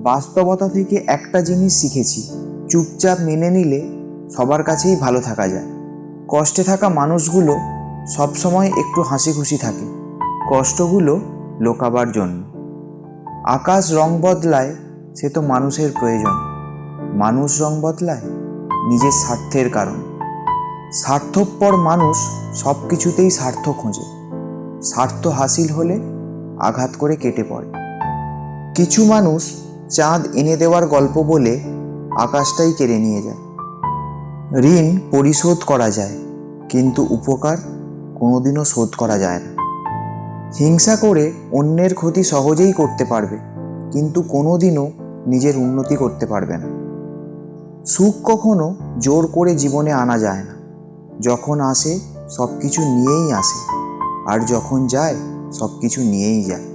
বাস্তবতা থেকে একটা জিনিস শিখেছি, চুপচাপ মেনে নিলে সবার কাছেই ভালো থাকা যায়। কষ্টে থাকা মানুষগুলো সবসময় একটু হাসি খুশি থাকে, কষ্টগুলো লোকাবার জন্য। আকাশ রং বদলায়, সে তো মানুষের প্রয়োজন। মানুষ রং বদলায় নিজের স্বার্থের কারণ। স্বার্থপর মানুষ সব কিছুতেই স্বার্থ খোঁজে, স্বার্থ হাসিল হলে আঘাত করে কেটে পড়ে। কিছু মানুষ চাঁদ এনে দেওয়ার গল্প বলে আকাশটাই কেড়ে নিয়ে যায়। ঋণ পরিশোধ করা যায়, কিন্তু উপকার কোনোদিনও শোধ করা যায় না। হিংসা করে অন্যের ক্ষতি সহজেই করতে পারবে, কিন্তু কোনোদিনও নিজের উন্নতি করতে পারবে না। সুখ কখনো জোর করে জীবনে আনা যায় না। যখন আসে সব কিছু নিয়েই আসে, আর যখন যায় সব কিছু নিয়েই যায়।